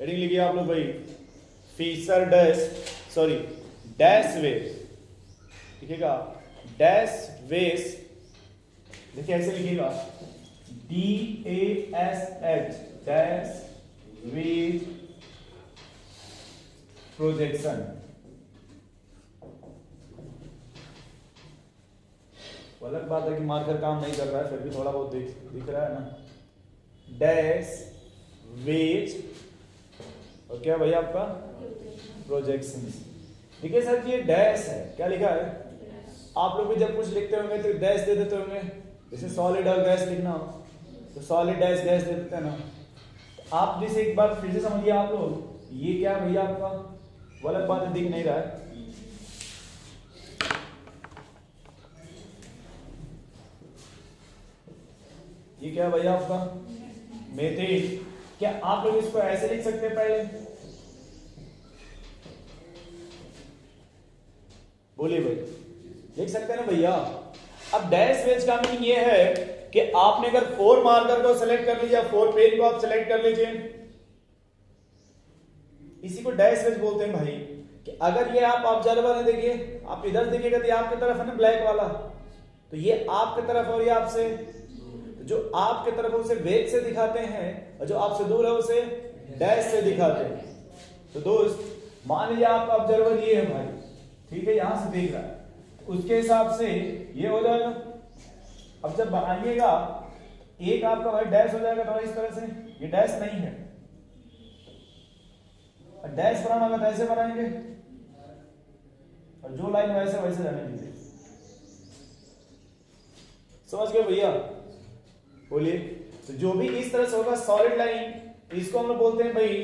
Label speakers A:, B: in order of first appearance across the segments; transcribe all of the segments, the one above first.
A: Heading लिखिए आप लोग भाई, फीसर डैश वेज, लिखिएगा डैश वेज, देखिए ऐसे लिखिएगा DASH डैश वेज प्रोजेक्शन। अलग बात है कि मार्कर काम नहीं कर रहा है, फिर भी थोड़ा बहुत दिख रहा है ना। डैश वेज और क्या भैया आपका प्रोजेक्शन। ठीक है सर, ये डैश है, क्या लिखा है? आप लोग भी जब कुछ लिखते होंगे तो डैश दे देते होंगे, जैसे सॉलिड और गैस लिखना हो तो सॉलिड डैश गैस दे देते हैं ना। तो आप जैसे एक बार फिर से समझिए आप लोग, ये क्या भैया आपका, वो अलग बात है दिख नहीं रहा है। ये क्या भैया आपका मेथेन। क्या आप लोग इसको ऐसे लिख सकते हैं पहले? बोलिए भाई, लिख सकते हैं ना भैया। अब डैश वेज का मीनिंग ये है कि आपने अगर 4 मार्कर को सेलेक्ट कर लीजिए, 4 पेन को आप सेलेक्ट कर लीजिए, इसी को डैश वेज बोलते हैं भाई। कि अगर ये आप ऑब्जर्वर है, देखिए आप इधर देखिएगा तो ये आपकी तरफ है ना ब्लैक वाला, तो ये आपकी तरफ और ये आपसे, जो आपके तरफ उसे वेज से दिखाते हैं और जो आपसे दूर है उसे डैश से दिखाते हैं। तो दोस्त मान लीजिए आपका ऑब्जर्वर ये है भाई, ठीक है, यहां से देख रहा है, तो उसके हिसाब से ये हो जाएगा। अब जब बनाइएगा एक आपका भाई डैश हो जाएगा थोड़ा इस तरह से, ये डैश नहीं है, डैश बनाना होगा तो ऐसे बनाएंगे और जो लाइन वैसे वैसे रहने दीजिए। समझ गए भैया? बोलिए। तो जो भी इस तरह से होगा सॉलिड लाइन, इसको हम लोग बोलते हैं भाई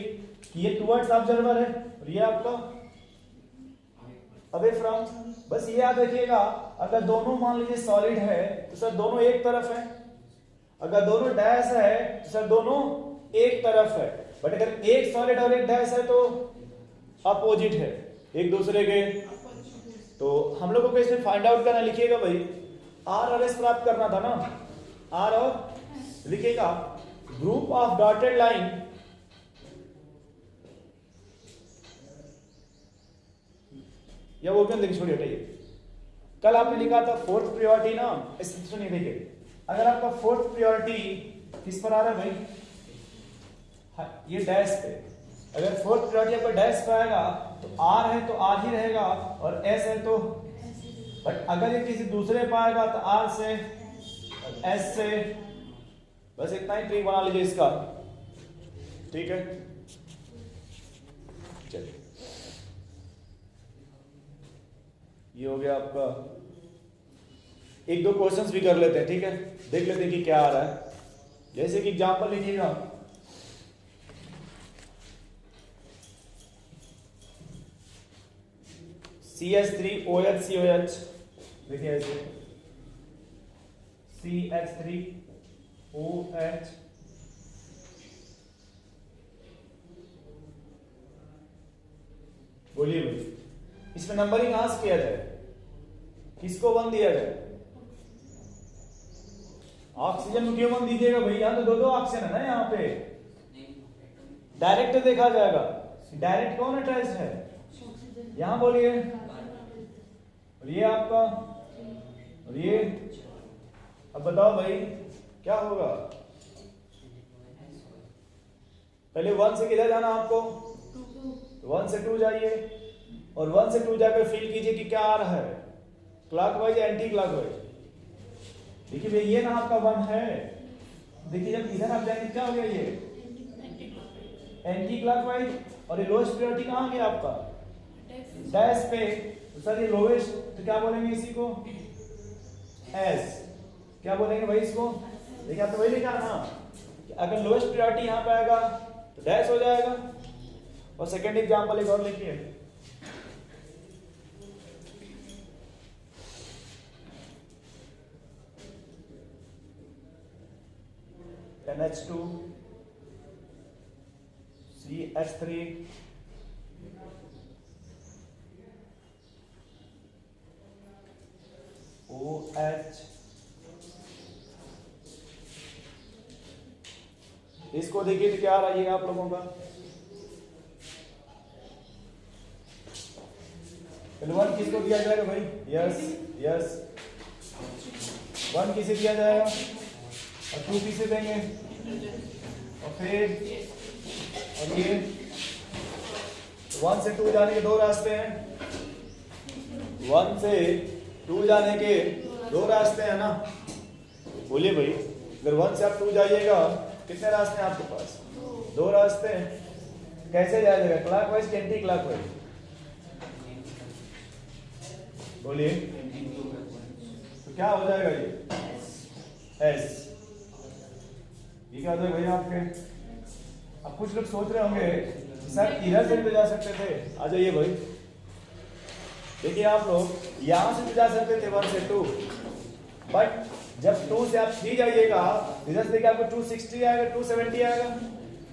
A: कि ये टुवर्ड्स ऑब्जर्वर है और ये आपका अवे फ्रॉम। बस ये याद रखिएगा, अगर दोनों मान लीजिए सॉलिड है तो सर दोनों एक तरफ है, अगर दोनों डैश है तो सर दोनों एक तरफ है। बट अगर एक सॉलिड और एक डैश है तो अपोजिट है एक दूसरे के। तो हम लोगों को इसमें फाइंड आउट करना, लिखिएगा भाई आर और एस प्राप्त करना था ना, आर और लिखिएगा ग्रुप ऑफ डॉटेड लाइन या वो क्यों देखिए, छोड़िए हटाइए। कल आपने लिखा था फोर्थ प्रायोरिटी ना, सुनिए देखिए, अगर आपका फोर्थ प्रायोरिटी किस पर आ रहा है भाई, हाँ, ये डैश पे, अगर फोर्थ प्रायोरिटी आपका डैश पे आएगा तो आर है तो आर ही रहेगा और एस है तो, बट अगर ये किसी दूसरे पे आएगा तो आर से एस से, बस इतना ही ट्रिक बना लीजिए इसका। ठीक है, चलिए ये हो गया आपका। एक दो क्वेश्चंस भी कर लेते हैं, ठीक है, देख लेते हैं कि क्या आ रहा है। जैसे कि एग्जांपल लिखिएगा, CH3OHCOH, देखिए ऐसे CH3OH बोलिए भाई, इसमें नंबरिंग कहां से किया जाए, किसको 1 दिया जाए? ऑक्सीजन को क्यों 1 दीजिएगा भाई, यहां तो दो ऑक्सीजन है ना, यहाँ पे डायरेक्ट देखा जाएगा, डायरेक्ट कौन अटैच है यहां, बोलिए। और ये आपका और ये, अब बताओ भाई क्या होगा? पहले 1 से किधर जाना आपको, 1 से 2 जाइए और 1 से 2 जाकर फील कीजिए कि क्या आ रहा है, क्लॉकवाइज या एंटी क्लॉकवाइज। देखिए भाई ये ना आपका 1 है, देखिए जब इधर आप जाएंगे क्या हो गया, ये एंटी क्लॉकवाइज, और ये लोएस्ट प्रायोरिटी कहां गया आपका डैश पे, तो सर ये लोएस्ट, तो क्या बोलेंगे इसी को एस, क्या बोलेंगे भाई इसको, देखिए आप तो वही लिखा ना कि अगर लोएस्ट प्रायोरिटी यहां पे आएगा तो डैश हो जाएगा। और सेकंड एग्जांपल एक और लिखिए, NH2 CH3 OH, इसको देखिए तो क्या आ रहा है आप लोगों का, फिर 1 किसको दिया जाएगा भाई? यस यस, 1 किसे दिया जाएगा और 2 किसे देंगे? और फिर और ये 1 से 2 जाने के 2 रास्ते हैं, 1 से 2 जाने के 2 रास्ते हैं ना। बोलिए भाई, अगर 1 से आप 2 जाइएगा कितने रास्ते हैं आपके पास? 2 रास्ते हैं। कैसे जाया जाएगा? Clockwise anti clockwise? बोलिए, तो क्या हो जाएगा ये? एस। ये क्या हो जाएगा भैया आपके? अब कुछ लोग सोच रहे होंगे सर इधर से भी जा सकते थे। आ जाइए भाई, देखिए आप लोग यहां से भी जा सकते थे 1 से 2, बट जब 2 से आप 3 जाइएगा इधर से देखिए आपको 260 आएगा, 270 आएगा,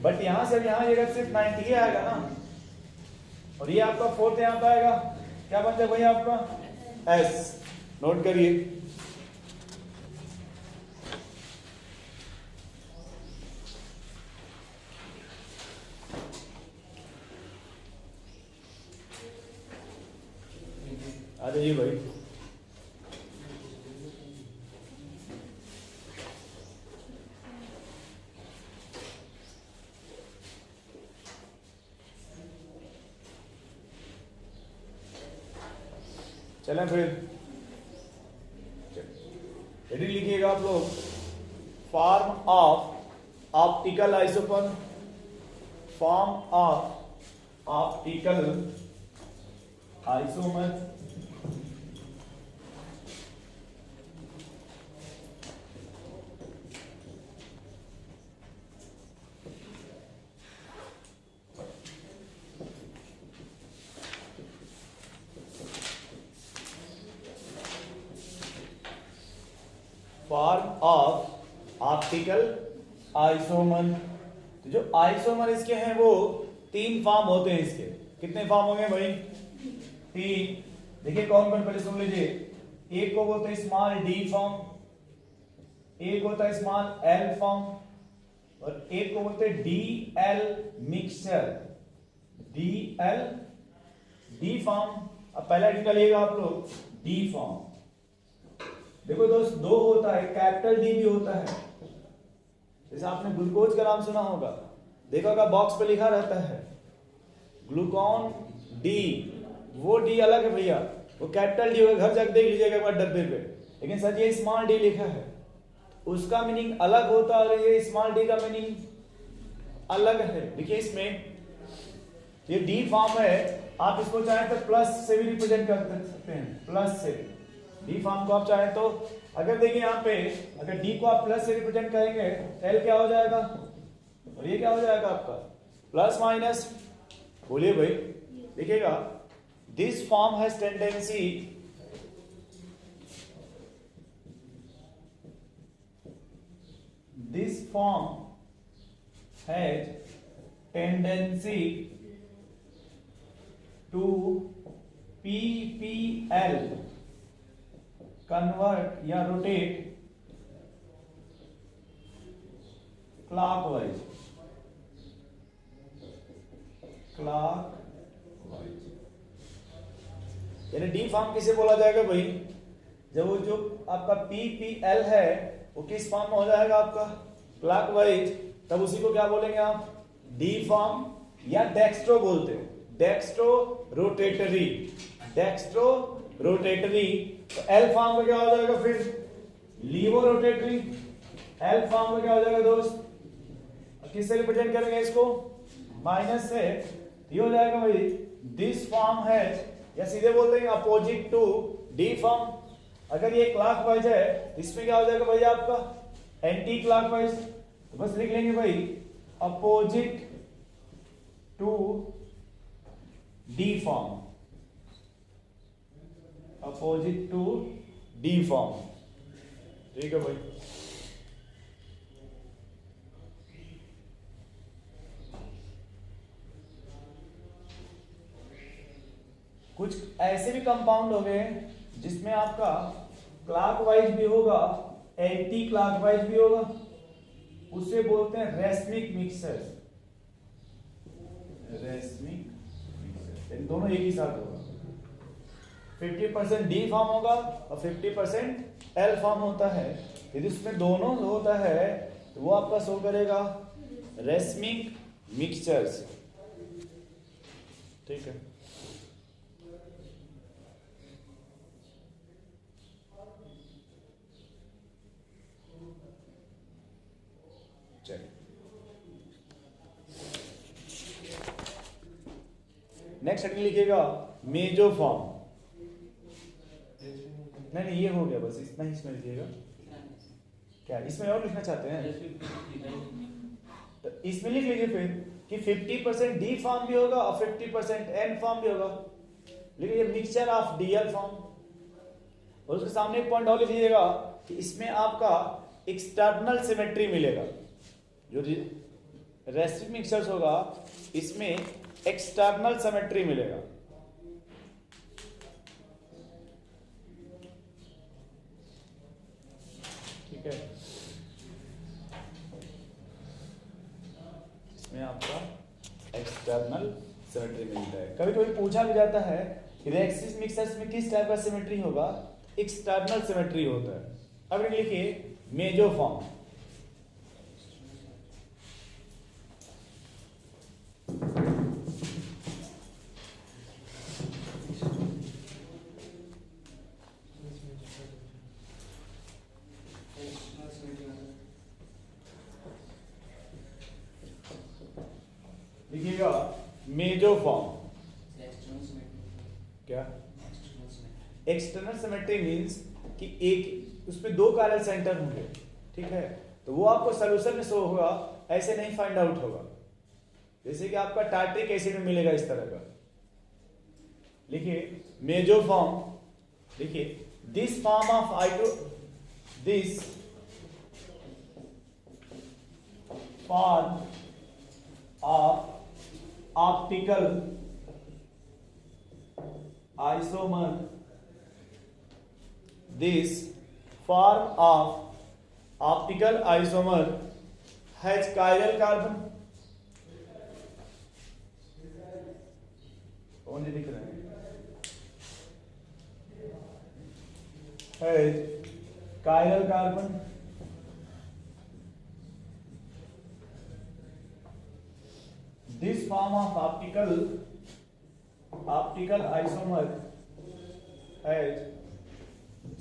A: बट यहां से यहां आइएगा सिर्फ 90 आएगा ना। और ये आपका 4th यहां पे आएगा, क्या बन जाएगा भैया आपका? एस। नोट करिए, आ जाइए भाई। चलें फिर, हेडिंग लिखिएगा आप लोग, form of optical isomer, form of optical isomer. Form of optical isomer. तो जो आइसोमर इसके हैं वो 3 फॉर्म होते हैं इसके। कितने फॉर्म हो गए भाई? 3। देखिए कौन कौन, पहले सुन लीजिए। एक को बोलते हैं स्मॉल डी फॉर्म, एक होता है स्मॉल एल फॉर्म, और एक को बोलते हैं D L mixture, D L D form. अब पहला निकालिएगा आप लोग डी फॉर्म। देखो दोस्त, 2 होता है, कैपिटल डी भी होता है। जैसे आपने ग्लूकोज का नाम सुना होगा, देखा होगा बॉक्स पे लिखा रहता है ग्लूकॉन डी, वो डी अलग है भैया, वो कैपिटल डी होगा। घर जाकर देख लीजिएगा एक बार डब्बे पे। लेकिन सर ये स्मॉल डी लिखा है, उसका मीनिंग अलग होता है और ये स्मॉल डी का मीनिंग अलग है। देखिए इसमें ये डी फॉर्म है, आप इसको चाहें तो प्लस से भी रिप्रेजेंट कर सकते हैं, प्लस से। डी फॉर्म को आप चाहें तो, अगर देखिए यहाँ पे अगर डी को आप प्लस से रिप्रेजेंट करेंगे, एल क्या हो जाएगा और ये क्या हो जाएगा आपका? Plus minus. बोलिए भाई, देखिएगा, this form has tendency this form has tendency to PPL, convert या rotate clockwise, यानी डी फॉर्म किसे बोला जाएगा भाई? जब वो जो आपका PPL है वो किस फॉर्म में हो जाएगा आपका? क्लॉकवाइज। तब उसी को क्या बोलेंगे आप? डी फॉर्म या डेक्स्ट्रो बोलते हो, डेक्स्ट्रो रोटेटरी, डेक्स्ट्रो रोटेटरी। तो एल फॉर्म में क्या हो जाएगा फिर? लीवो रोटेटरी। एल फॉर्म में क्या हो जाएगा दोस्त? किससे रिप्रेजेंट करेंगे इसको? माइनस से। ये हो जाएगा भाई दिस फॉर्म है, या सीधे बोलते हैं अपोजिट टू डी फॉर्म। अगर ये क्लॉकवाइज है, इसमें क्या हो जाएगा भाई आपका? Anticlockwise. तो बस लिख लेंगे भाई opposite to D form, opposite to D form. ठीक है भाई। कुछ ऐसे भी कंपाउंड हो गए जिसमें आपका क्लॉकवाइज भी होगा, एंटी क्लॉकवाइज भी होगा, उसे बोलते हैं रेसमिक मिक्सर। रेसमिक मिक्सर, दोनों एक ही साथ होगा। 50% डी फॉर्म होगा और 50% एल फॉर्म होता है। यदि उसमें दोनों होता है तो वो आपका शो करेगा रेसमिक मिक्सचर्स। ठीक है, चलिए नेक्स्ट हेडिंग लिखिएगा मेजो फॉर्म। नहीं ये हो गया, बस इतना ही इसमें लिखिएगा। क्या इसमें और लिखना चाहते हैं तो इसमें लिख लीजिए फिर कि 50% डी फॉर्म भी होगा और 50% एन फॉर्म भी होगा। लिखिए मिक्सचर ऑफ डीएल फॉर्म। और उसके सामने एक पॉइंट और लिख लीजिएगा कि इसमें आपका एक्सटर्नल सिमेट्री मिलेगा। जो रेसिप्रोकल मिक्सचर्स होगा इसमें एक्सटर्नल सिमेट्री मिलेगा। ठीक है, इसमें आपका एक्सटर्नल सिमेट्री मिलता है। कभी कभी पूछा भी जाता है कि रेसिप्रोकल मिक्सचर्स में किस टाइप का सिमेट्री होगा, एक्सटर्नल सिमेट्री होता है। अब लिखिए मेजो फॉर्म। लिखिएगा मेजो फॉर्म। क्या एक्सटर्नल सिमेट्री मींस कि एक उसमें दो कायरल सेंटर होंगे। ठीक है, तो वो आपको सॉल्यूशन में शो होगा, ऐसे नहीं फाइंड आउट होगा। जैसे कि आपका टार्ट्रिक एसिड में मिलेगा इस तरह का। लिखिए मेजो फॉर्म। लिखिए this form of this form of optical isomer, this form of optical isomer has chiral carbon। कौन दिख रहा है? has chiral carbon। This form of optical isomer has,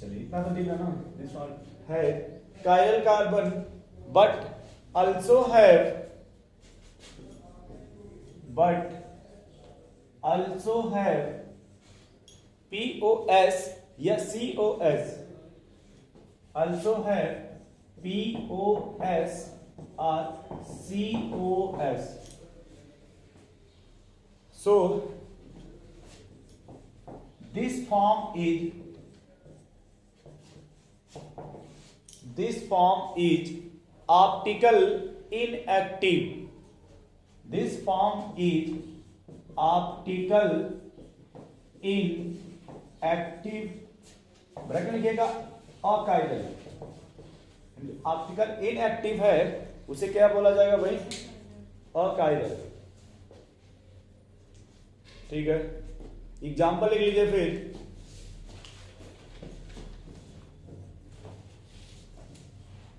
A: चलिए इतना तो दिख रहा ना, this one has chiral carbon but also have POS या COS, also have POS or COS। So this form is optical inactive। This form is optical inactive। Bracket लिखिएगा अकाइरल। Optical inactive है उसे क्या बोला जाएगा भाई? अकाइरल। ठीक है, एग्जाम्पल लिख लीजिए फिर।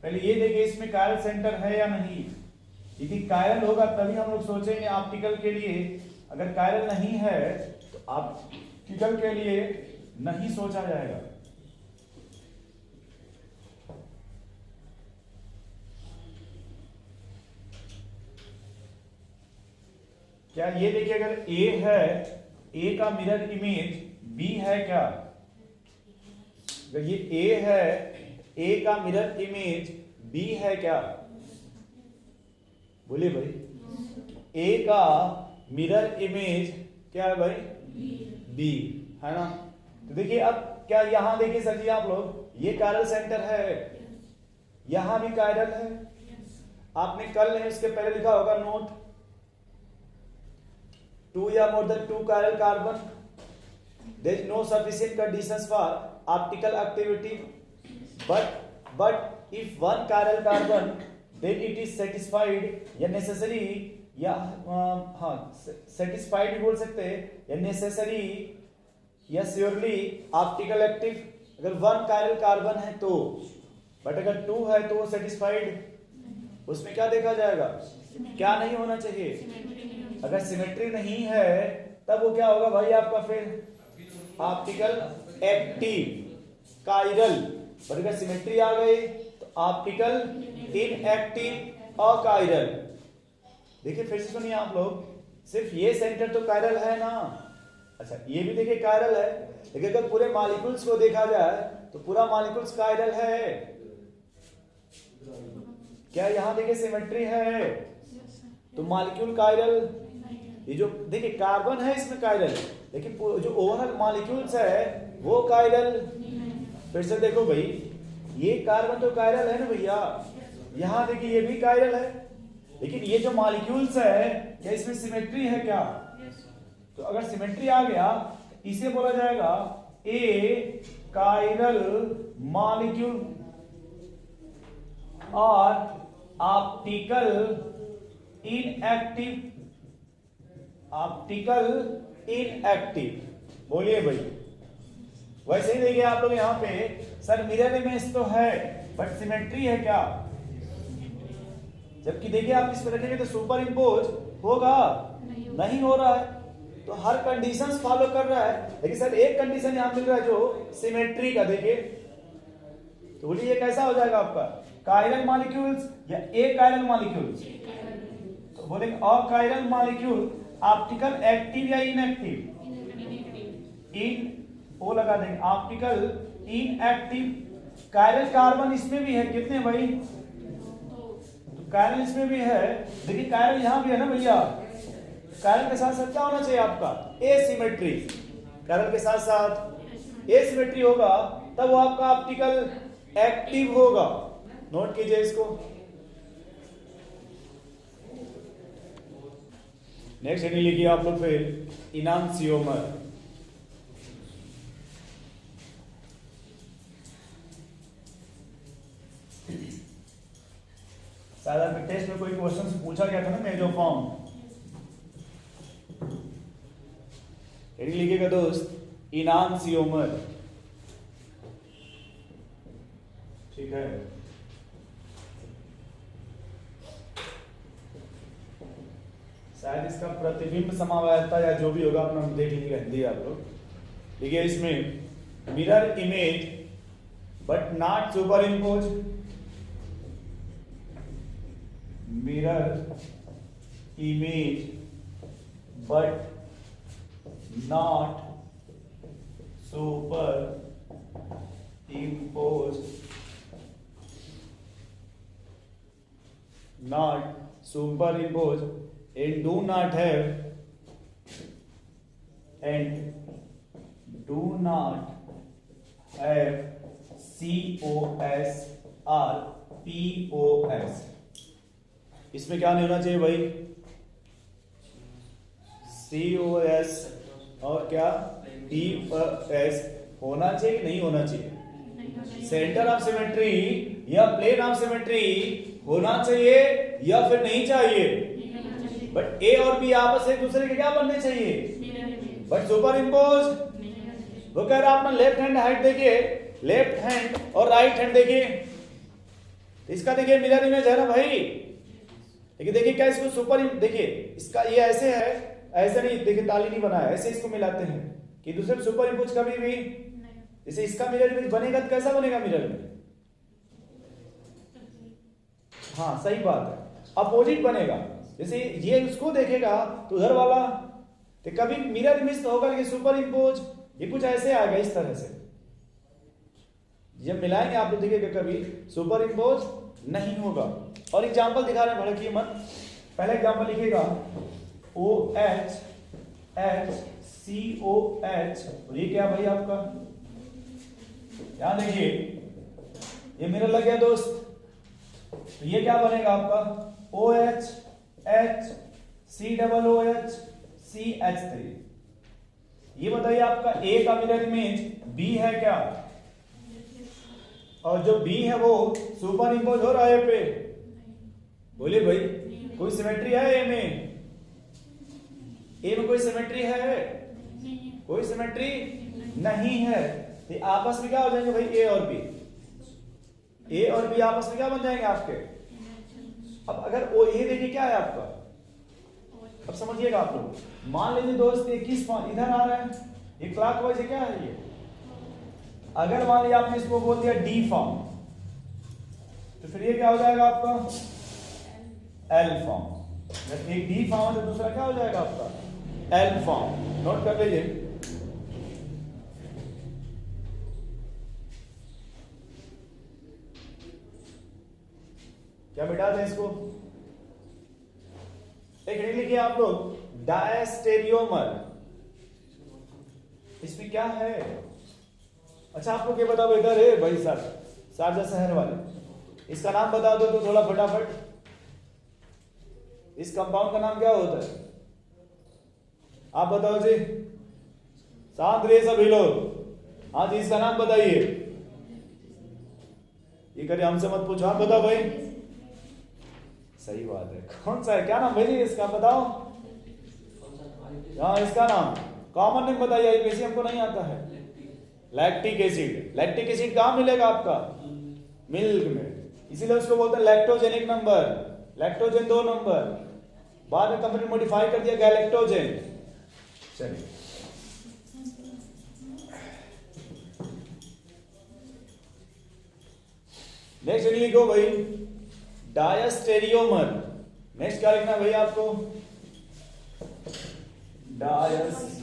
A: पहले ये देखिए इसमें कायरल सेंटर है या नहीं। यदि कायरल होगा तभी हम लोग सोचेंगे ऑप्टिकल के लिए। अगर कायरल नहीं है तो ऑप्टिकल के लिए नहीं सोचा जाएगा। क्या ये देखिए अगर A है, A का मिरर इमेज B है क्या? अगर ये A है, A का मिरर इमेज B है क्या? बोलिए भाई। A का मिरर इमेज क्या है भाई? B है ना। तो देखिए अब क्या यहां देखिए सर जी आप लोग, ये कायरल सेंटर है, यहां भी कायरल है। आपने कल है उसके पहले लिखा होगा नोट, 2 या more than 2 chiral carbon, there is no sufficient conditions for optical activity, but if one chiral carbon then it is satisfied या necessary या हाँ satisfied भी बोल सकते हैं या necessary yes surely optical active, अगर 1 कायरल कार्बन है तो, बट अगर 2 है तो वो सेटिस्फाइड, उसमें क्या देखा जाएगा, क्या नहीं होना चाहिए, अगर सिमेट्री नहीं है तब वो क्या होगा भाई आपका फिर ऑप्टिकल एक्टिव कायरल, बट अगर सिमेट्री आ गई तो ऑप्टिकल इनएक्टिव अकायरल। देखिए फिर से सुनिए आप लोग, सिर्फ ये सेंटर तो कायरल है ना, अच्छा ये भी देखिए कायरल है, लेकिन अगर पूरे मॉलिक्यूल्स को देखा जाए तो पूरा मॉलिक्यूल्स कायरल है। क्या यहाँ देखिए सिमेट्री है तो मॉलिक्यूल कायरल, ये जो देखिए कार्बन है इसमें कायरल, लेकिन जो ओवरऑल मॉलिक्यूल्स है वो कायरल। फिर से देखो भाई, ये कार्बन तो कायरल है ना भैया, यहाँ देखिए ये भी कायरल है, लेकिन ये जो मॉलिक्यूल्स है क्या इसमें सिमेट्री है क्या, तो अगर सिमेट्री आ गया इसे बोला जाएगा ए कायरल मॉलिक्यूल और ऑप्टिकल इनएक्टिव, ऑप्टिकल इनएक्टिव। बोलिए भाई, वैसे ही देखिए आप लोग यहाँ पे, सर मिरर इमेज तो है बट सिमेट्री है क्या, जबकि देखिए आप इस पर रखेंगे तो सुपर इम्पोज होगा, नहीं हो रहा है, तो हर कंडीशंस फॉलो कर रहा है, लेकिन सर एक कंडीशन यहां मिल रहा है जो सिमेट्री का, देखिए तो बोलिए ये कैसा हो जाएगा आपका कायरल मॉलिक्यूल्स या ए कायरल मॉलिक्यूल्स, तो बोलेंगे अकायरल मॉलिक्यूल ऑप्टिकल एक्टिव या इनएक्टिव, इन ओ लगा देंगे ऑप्टिकल इनएक्टिव। कायरल कार्बन इसमें भी है, कितने भाई, तो कायरल इसमें भी है, देखिए कायरल यहां भी है ना भैया, कायरल के साथ साथ क्या होना चाहिए आपका एसिमेट्री, कायरल के साथ साथ एसिमेट्री होगा तब वो आपका ऑप्टिकल एक्टिव होगा। नोट कीजिए इसको। नेक्स्ट हेडिंग लिखिए आप लोग फिर इनांसियोमर। शायद आपके टेस्ट में कोई क्वेश्चन पूछा गया था ना मेजोफॉर्म, हेडिंग लिखिएगा दोस्त इनांसियोमर, ठीक है। शायद इसका प्रतिबिंब समावयता या जो भी होगा अपना देख लीजिएगा हिंदी आप लोग। देखिए इसमें mirror image but not super impose, mirror image but not super imposed, not superimposed, and do not have COS or POS। इसमें क्या नहीं होना चाहिए भाई, COS और क्या POS होना चाहिए कि नहीं होना चाहिए, सेंटर ऑफ सिमेट्री या प्लेन ऑफ सिमेट्री होना चाहिए या फिर नहीं चाहिए, बट ए और बी आपस एक दूसरे के क्या बनने चाहिए, बट सुपर इम्पोज। वो कह रहा अपना लेफ्ट हैंड हाइट देखिए, लेफ्ट हैंड और राइट हैंड देखिए, इसका देखिए मिरर इमेज है ना भाई, लेकिन देखिए क्या इसको सुपर, देखिए इसका ये ऐसे है, ऐसे नहीं, देखिए ताली नहीं बना है, ऐसे इसको मिलाते हैं कि दूसरे सुपर इम्पोज कभी भी, जैसे इसका मिरर इमेज बनेगा तो कैसा बनेगा मिरर में, हाँ सही बात है, अपोजिट बनेगा, जैसे ये उसको देखेगा तो उधर वाला, तो कभी मिरर इमेज तो होगा लेकिन सुपर इम्पोज ये कुछ ऐसे आएगा इस तरह से, जब मिलाएंगे आप लोग देखिएगा कभी सुपर इम्पोज नहीं होगा। और एग्जांपल दिखा रहे हैं, भड़किए मत, पहला एग्जांपल लिखिएगा OH HCOH, और ये क्या भाई आपका, यहां देखिए ये मिरर लग गया दोस्त, तो ये क्या बनेगा आपका OH HCOOH CH3। ये बताइए आपका A का मिरर इमेज B है क्या, और जो B है वो सुपर इम्पोज हो रहा है पे, बोलिए भाई कोई सिमेट्री है A में, A में कोई सिमेट्री है, कोई सिमेट्री नहीं है, तो आपस में क्या हो जाएंगे भाई, ए और बी। ए और बी आपस में क्या बन जाएंगे आपके। अब अगर ओ ये देखिए क्या है आपका, अब समझिएगा आप लोग, मान लीजिए दोस्त ये किस फॉर्म इधर आ रहा है, ये क्लॉकवाइज है, क्या है ये। अगर मान लीजिए आपने इसको बोल दिया डी फॉर्म, तो फिर ये क्या हो जाएगा आपका एल फॉर्म। जब एक डी फॉर्म है तो दूसरा क्या हो जाएगा आपका एल फॉर्म। नोट कर लीजिए। क्या मिटा दें इसको, एक लिखिए आप लोग डायस्टेरियोमर। इसमें क्या है, अच्छा आप लोग ये बताओ, इधर है भाई साहब शारजा शहर वाले, इसका नाम बता दो तो थोड़ा फटाफट। इस कंपाउंड का नाम क्या होता है, आप बताओ जी, शांत रहिए सभी लोग। हाँ जी, इसका नाम बताइए। ये करिए, हमसे मत पूछो, आप बताओ भाई। सही बात है, कौन सा है, क्या नाम भाई इसका बताओ। हाँ, इसका नाम कॉमन नेम बताइए, आईपीसी हमको नहीं आता है। Lactic acid. लैक्टिक एसिड कहाँ मिलेगा आपका, मिल्क में, इसीलिए उसको बोलते हैं लैक्टोजेनिक नंबर। लैक्टोजेन 2 नंबर, बाद में कंपनी मॉडिफाई कर दिया गैलेक्टोजेन। चलिए नेक्स्ट लिखो भाई डायस्टेरियोमर। नेक्स्ट क्या लिखना है भाई आपको, डायस्टेरियोमर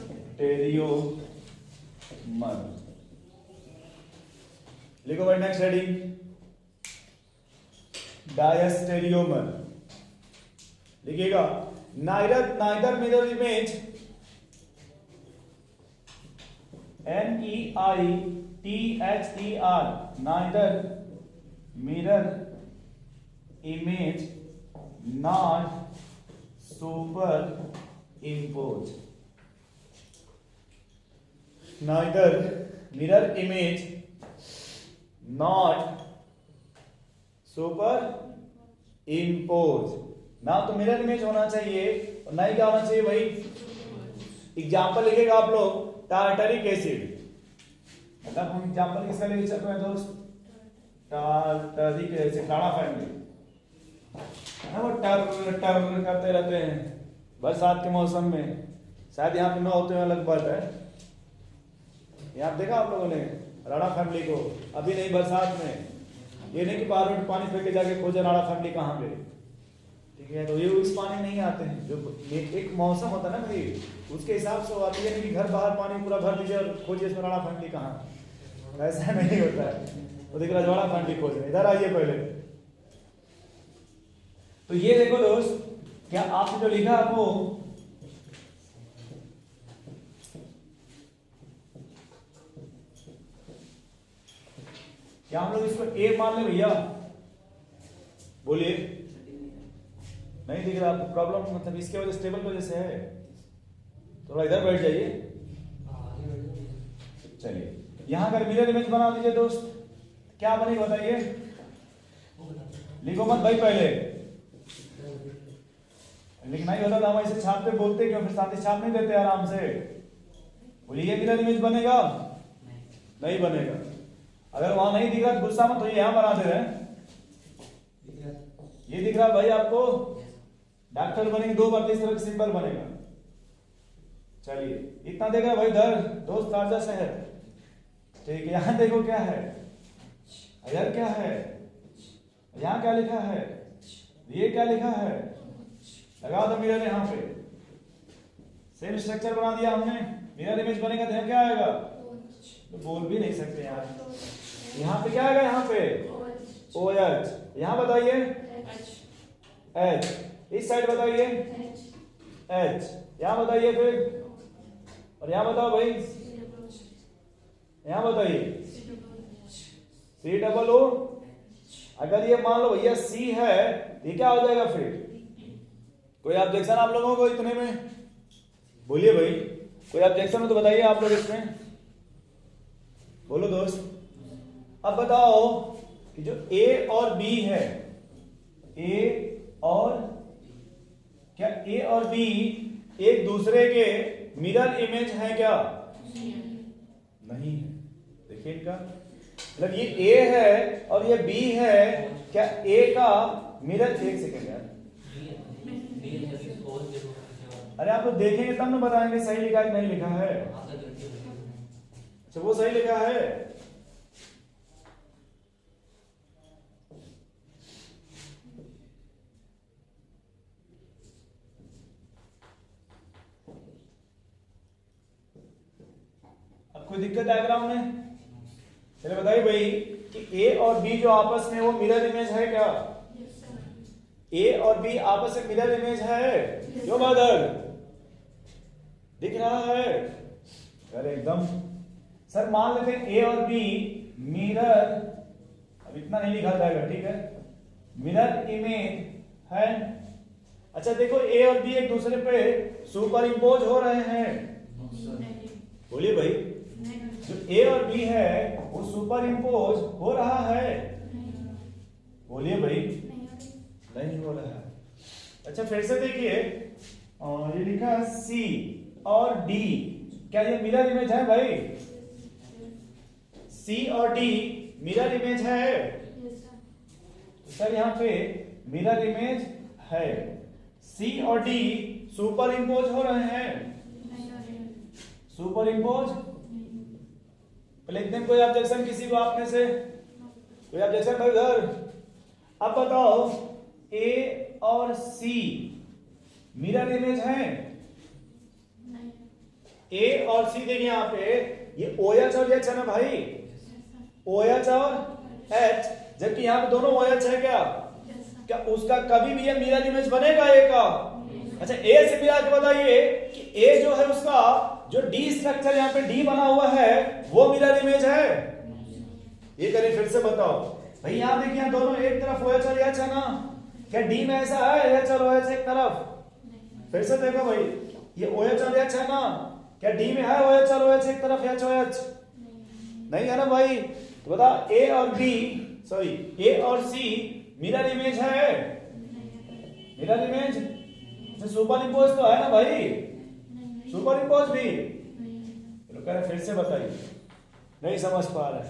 A: लिखो भाई। नेक्स्ट हेडिंग डायस्टेरियोमर लिखिएगा। Neither mirror image NEITHER, neither mirror image not super impose. Neither mirror image not super impose. ना तो मिरर इमेज होना चाहिए और ना ही क्या होना चाहिए भाई। एग्जाम्पल लिखेगा आप लोग टार्टरिक एसिड, मतलब हम एग्जाम्पल किसका ले सकते हैं दोस्त, टार्टरिक एसिड, टाड़ा फैमिली है वो टर करते रहते हैं बरसात के मौसम में। शायद यहाँ पे ना होते हुए अलग बात है। यहाँ देखा आप लोगों ने राणा फैमिली को, अभी नहीं बरसात में, ये नहीं कि पहाड़ों में पानी फेंक के जाके खोजे राणा फैमिली कहाँ गए, ठीक है। तो ये इस पानी नहीं आते हैं, जो एक मौसम होता है ना भाई, उसके हिसाब से वो आती है। नहीं कि घर बाहर पानी पूरा भर दीजिए और खोजिए इसमें राणा फैमिली कहाँ, ऐसा नहीं होता है। तो देखिए राजवाड़ा फैमिली खोज रहे, इधर आइए पहले। तो ये देखो दोस्त, क्या आपने जो लिखा वो क्या हम लोग इसको ए मान ले भैया, बोलिए। नहीं दिख रहा आपको, प्रॉब्लम मतलब इसके वजह से, टेबल की वजह से है। थोड़ा इधर बैठ जाइए। चलिए यहां अगर मिरर इमेज बना दीजिए दोस्त, क्या बनेगा बताइए, लिखो मत भाई पहले, लिखना ही होता था, हम ऐसे छापते बोलते क्यों, फिर साथ ही छाप नहीं देते आराम से। बोलिए मिरर इमेज बनेगा, नहीं बनेगा। अगर वहां नहीं दिख रहा तो गुस्सा मत होइए, यहां बना दे रहे हैं। ये दिख रहा भाई आपको, डॉक्टर बनेंगे 2 बार, 3 तरह का सिंबल बनेगा। चलिए इतना देख रहा भाई इधर दोस्त, शारजा शहर, ठीक है। यहां देखो क्या है, इधर क्या है, यहां क्या लिखा है, ये क्या लिखा है, लगा दो मिरर यहां पे। सेम स्ट्रक्चर बना दिया हमने, मिरर इमेज बनेगा तो क्या आएगा, तो बोल भी नहीं सकते यार। यहाँ पे क्या आएगा, यहाँ पे OH, यहाँ बताइए H, इस साइड बताइए H, यहाँ बताइए फिर, और यहाँ बताओ भाई, यहाँ बताइए COO। अगर ये मान लो भैया C है, ये क्या हो जाएगा फिर, कोई ऑब्जेक्शन आप लोगों को इतने में, बोलिए भाई, कोई ऑब्जेक्शन हो तो बताइए आप लोग इसमें, बोलो दोस्त। अब बताओ कि जो A और B है, A और क्या A और B एक दूसरे के मिरर इमेज है क्या, नहीं है। देखिए इनका मतलब ये ए है और ये बी है, क्या ए का मिरर, एक सेकेंड यार, अरे आप लोग देखेंगे तब ना बताएंगे सही लिखा है कि नहीं लिखा है। अच्छा वो सही लिखा है, अब कोई दिक्कत डायग्राम में? चलिए बताइए भाई कि ए और बी जो आपस में वो मिरर इमेज है क्या? ए और बी आपस में मिरर इमेज है क्यों बादल? दिख रहा है? अरे एकदम। सर मान लेते हैं ए और बी मिरर, अब इतना नहीं लिखा जाएगा, ठीक है, मिरर इमेज है। अच्छा देखो ए और बी एक दूसरे पे सुपर इम्पोज हो रहे हैं, बोलिए भाई, जो ए और बी है वो सुपर इम्पोज हो रहा है, बोलिए भाई, नहीं हो रहा है। अच्छा फिर से देखिए, ये लिखा सी और डी, क्या ये मिरर इमेज है भाई? सी और डी मिरर इमेज है? सर यहाँ पे मिरर इमेज है, सी और डी सुपर इम्पोज हो रहे हैं, सुपर इम्पोज। लिख दें कोई ऑब्जेक्शन किसी को आप में से? कोई ऑब्जेक्शन भाई उधर? अब बताओ ए और सी मिरर इमेज है? ए और सी देखिए यहाँ पे ये OH और H है ना भाई, OH और H, जबकि यहाँ पे दोनों OH है क्या? क्या उसका कभी भी ये मिरर इमेज बनेगा ए का? अच्छा ए से मिला के बताइए कि ए जो है उसका जो डी स्ट्रक्चर यहाँ पे डी बना हुआ है वो मिरर इमेज है? ये करिए फिर से बताओ भाई। यहाँ देखिए यहाँ दोनों एक तरफ OH और H है ना, क्या डी में ऐसा है H और OH एक तरफ? फिर से देखो भाई, ये OH और H है ना, क्या डी में है OH और OH एक तरफ H और H? नहीं है ना भाई। तो बता ए और बी, सॉरी ए और सी मिरर इमेज है? मिरर इमेज सुपर इम्पोज तो है ना भाई, सुपर इम्पोज भी। फिर से बताइए, नहीं समझ पा रहे।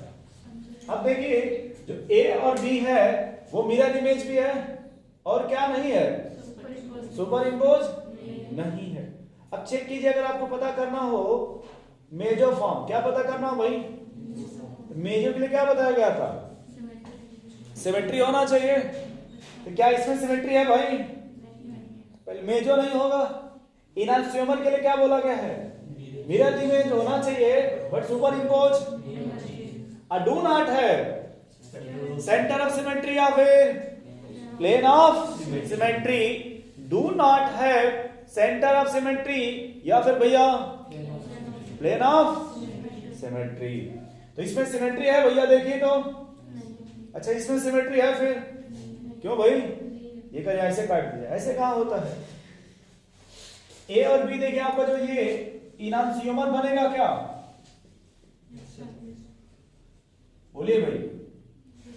A: अब देखिए जो ए और बी है वो मिरर इमेज भी है और क्या नहीं है? सुपर इम्पोज नहीं है। अब चेक कीजिए, अगर आपको पता करना हो मेजो फॉर्म, क्या पता करना हो भाई? मेजो के लिए क्या बताया गया था? सिमेट्री होना चाहिए। तो क्या इसमें सिमेट्री है भाई? मेजो नहीं होगा। इनाल्सियोमर के लिए क्या बोला गया है? मिरर इमेज होना चाहिए but superimpose do not है। सेंटर ऑफ सिमेट्री या फिर plane of symmetry, do not है सेंटर ऑफ सिमेट्री या फिर भैया प्लेन ऑफ सिमेट्री। तो इसमें सिमेट्री है भैया, देखिए तो। अच्छा इसमें सिमेट्री है फिर क्यों भाई? ये कहीं ऐसे काट दिया, ऐसे कहां होता है? ए और बी देखिए आपका जो ये इनांसियोमर बनेगा क्या? बोलिए भाई।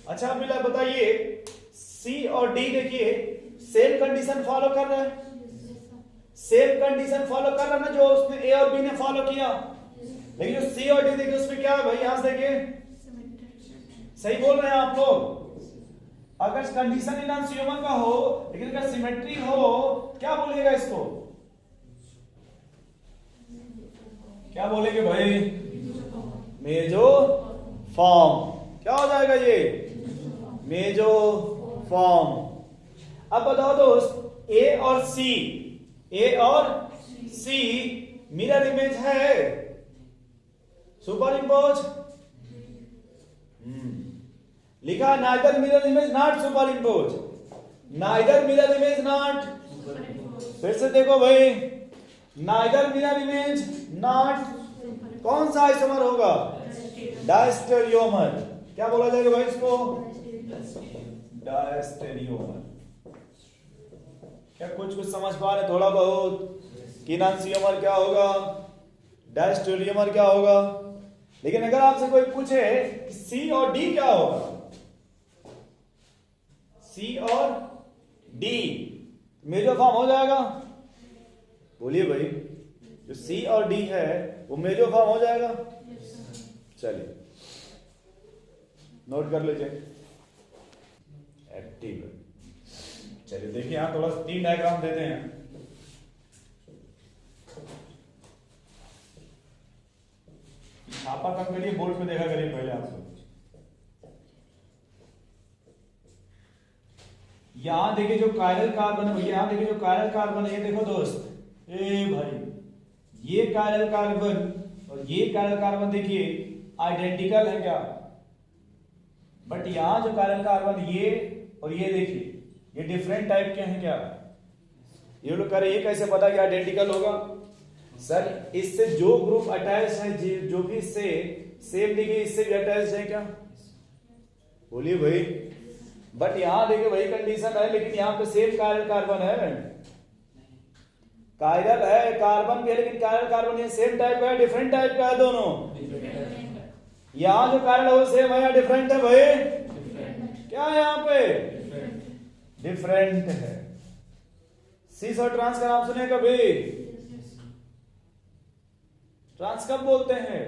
A: अच्छा मिला बताइए, सी और डी देखिए सेम कंडीशन फॉलो कर रहे हैं, सेम कंडीशन फॉलो कर रहा है ना जो उसने ए और बी ने फॉलो किया। लेकिन जो सी और डी देखिए उसमें क्या है भाई? यहां से देखिए, सही बोल रहे हैं आप लोग। अगर कंडीशन इनांसियोमर का हो लेकिन अगर सिमेट्री हो, क्या बोलेगा इसको? क्या बोलेंगे भाई? मेजो फॉर्म। क्या हो जाएगा ये? मेजो फॉर्म। अब बताओ दोस्त, ए और सी, ए और सी मिरर इमेज है? सुपर इम्पोज लिखा, neither mirror image not super impose, neither mirror image not. फिर से देखो भाई, नाइदर मिरर इमेज नॉट, कौन सा आइसोमर होगा? डायस्टेरियोमर। क्या बोला जाएगा भाई इसको? डायस्टेरियोमर। क्या कुछ कुछ समझ पा रहे थोड़ा बहुत? इनांसियोमर क्या होगा, डायस्टेरियोमर क्या होगा? लेकिन अगर आपसे कोई पूछे कि सी और डी क्या होगा, सी और डी मेजो फॉर्म हो जाएगा? बोलिए भाई, जो सी और डी है वो मेजो फॉर्म हो जाएगा? चलिए नोट कर लीजिए एक्टिव। चलिए देखिए यहां थोड़ा 3 डायग्राम देते हैं। छापा कम करिए, बोर्ड पे देखा करिए पहले आप लोग। यहां देखिए जो कायरल कार्बन है, यहां देखिए जो कायरल कार्बन है, ये देखो दोस्त, ए भाई ये कायरल कार्बन और ये कायरल कार्बन देखिए आइडेंटिकल है क्या? बट यहां जो कायरल कार्बन ये और ये देखिए ये डिफरेंट टाइप के हैं क्या? ये लोग कह रहे ये कैसे पता कि आइडेंटिकल होगा? सर इससे जो ग्रुप अटैच है, जो भी इससे सेम देखिए इससे भी अटैच है क्या? बोलिए भाई। बट यहां देखिए वही कंडीशन है, लेकिन यहां पे सेम कायरल कार्बन है, कायरल है कार्बन भी है, लेकिन कायरल कार्बन ये सेम टाइप का है डिफरेंट टाइप का है दोनों? यहां जो कायरल है वो सेम है या डिफरेंट है भाई? क्या है यहां पे? डिफरेंट है। सीस और ट्रांस का नाम सुने कभी? ट्रांस कब बोलते हैं?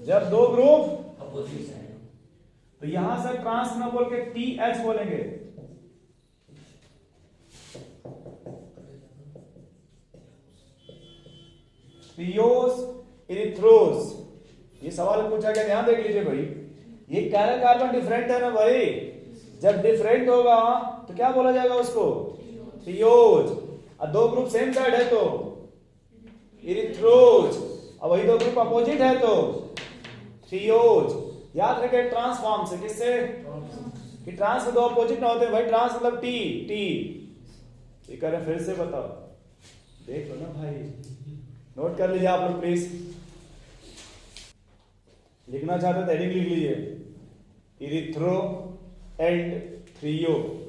A: जब दो ग्रुप अपोजिट है। तो यहां से ट्रांस ना बोल के TH बोलेंगे। ट्रियोस इरिथ्रोस। ये सवाल पूछा गया, ध्यान देख लीजिए भाई। ये कायरल कार्बन डिफरेंट है ना भाई? जब डिफरेंट होगा तो क्या बोला जाएगा उसको? ट्रियोज। और दो ग्रुप सेम साइड है तो इरिथ्रोज, और वही दो ग्रुप अपोजिट है तो ट्रियोज। याद रखें ट्रांस फॉर्म से, किससे कि ट्रांस में दो अपोजिट ना होते भाई। ट्रांस मतलब टी ये कह रहे फिर से बताओ, देख लो ना भाई, नोट कर लीजिए आप लोग प्लीज। लिखना चाहते तो हेडिंग लिख लीजिए, erythro and threo.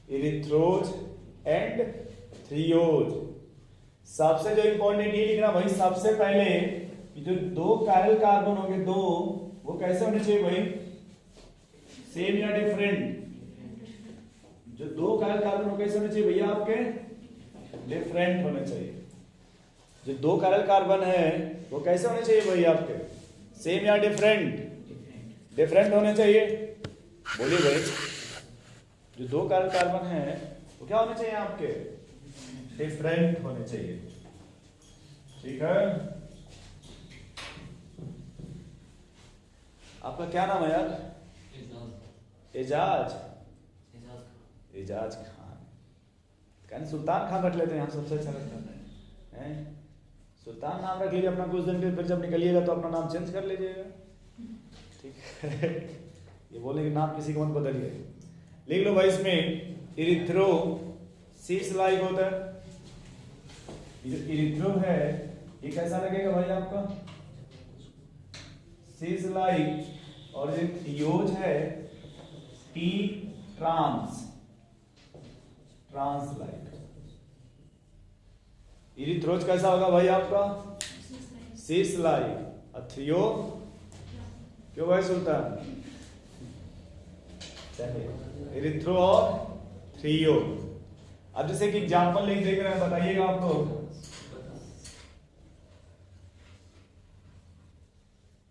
A: Erythrose and threose. सबसे जो इंपॉर्टेंट ये लिखना भाई, सबसे पहले जो दो कायरल कार्बन होंगे दो, वो कैसे होने चाहिए भाई? सेम या डिफरेंट? जो दो कायरल कार्बन हो कैसे होने चाहिए भैया आपके? डिफरेंट होने चाहिए। जो दो कायरल कार्बन है वो कैसे होने चाहिए भाई आपके? सेम या डिफरेंट? डिफरेंट होने चाहिए। बोलिए भाई, जो दो कायरल कार्बन है वो क्या होने चाहिए आपके? डिफरेंट होने चाहिए। ठीक है, आपका क्या नाम है यार? एजाज। एजाज खान। कहने सुल्तान खान रख लेते हैं, सबसे अच्छा लगता है। सुल्तान नाम रख लीजिए अपना, कुछ दिन के फिर जब निकलिएगा तो अपना नाम चेंज कर लीजिएगा। ठीक है, ये बोलेंगे नाम किसी को मत बदलिए। लिख लो भाई इसमें इरिथ्रो सीस लाइक होता है। इरिथ्रो है ये कैसा लगेगा भाई आपका? सीस लाइक। और ये थियोज है टी ट्रांस लाइक। इरिथ्रोज कैसा होगा भाई आपका? सीस लाइक। और थ्रियो क्यों भाई सुल्तान? चलिए इरिथ्रो और थ्रियो। अब जैसे कि एग्जांपल लिख देख रहे हैं, बताइएगा आप लोग।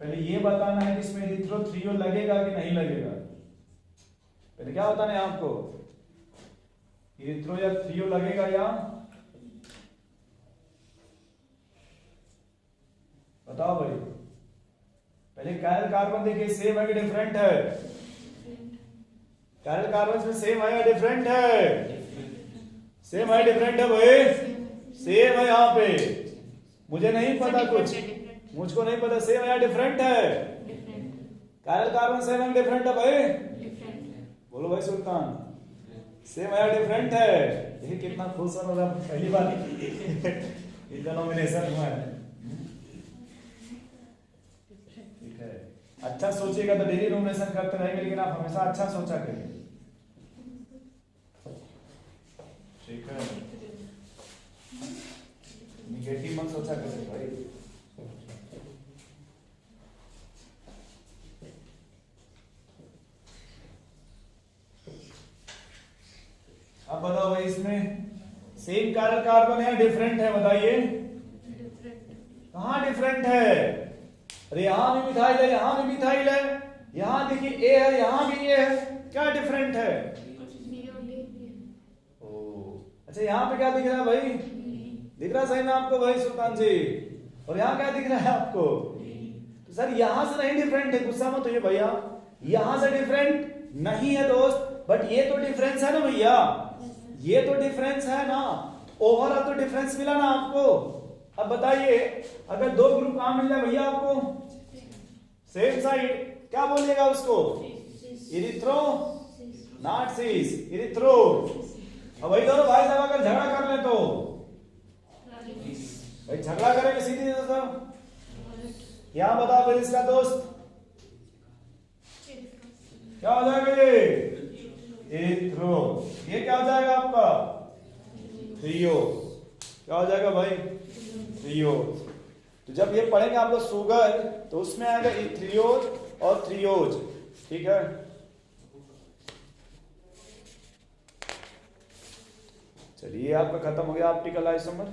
A: पहले ये बताना है कि इसमें इरिथ्रो थ्रियो लगेगा कि नहीं लगेगा। पहले क्या बताना है आपको? इरिथ्रो या थ्रियो लगेगा या? बताओ भाई। पहले कायरल कार्बन देखिए सेम है कि डिफरेंट है? कायरल कार्बन में सेम है या डिफरेंट है? सेम है डिफरेंट है भाई? सेम है। यहाँ पे मुझे नहीं पता, कुछ मुझको नहीं पता, सेम है या डिफरेंट है? कायरल कार्बन सेम है डिफरेंट है भाई? बोलो भाई सुल्तान, सेम है या डिफरेंट है? देखिए कितना खुश हो रहा, पहली बार इनका नॉमिनेशन हुआ है। ठीक है, अच्छा सोचिएगा तो डेली नॉमिनेशन करते रहेंगे, लेकिन आप हमेशा अच्छा सोचा करिए। ठीक है, निगेटिव मत सोचा करिए भाई। बताओ भाई इसमें सेम कार्बन है डिफरेंट है, बताइए कहां डिफरेंट है? अरे यहां भी मिथाइल है, यहां भी मिथाइल है, यहां देखिए ए है, यहां भी ए है, क्या डिफरेंट है? अच्छा यहाँ पे क्या दिख रहा है भाई? दिख रहा है सही में आपको भाई सुल्तान जी? और यहाँ क्या दिख रहा है आपको? तो सर यहाँ से नहीं डिफरेंट है, गुस्सा मत होइए भैया, यहाँ से डिफरेंट नहीं है दोस्त, बट ये तो डिफरेंस है ना भैया, ये तो डिफरेंस है ना, ओवरऑल तो डिफरेंस मिला ना आपको। अब बताइए अगर दो ग्रुप कहां मिल जाए भैया आपको सेम साइड, क्या बोलिएगा उसको? Erythro not cis, erythro. अब भाई दोनों भाई साहब अगर झगड़ा कर ले तो भाई झगड़ा करेंगे सीधी दोस्तों, यहां बताओ फिर इसका दोस्त क्या हो जाएगा? ये इरिथ्रो, ये क्या हो जाएगा आपका? थ्रियो। क्या हो जाएगा भाई? थ्रियो। तो जब ये पढ़ेंगे आप लोग शुगर तो उसमें आएगा इथ्रियोज और थ्रियोज, ठीक है। चलिए आपका खत्म हो गया ऑप्टिकल आइसोमर।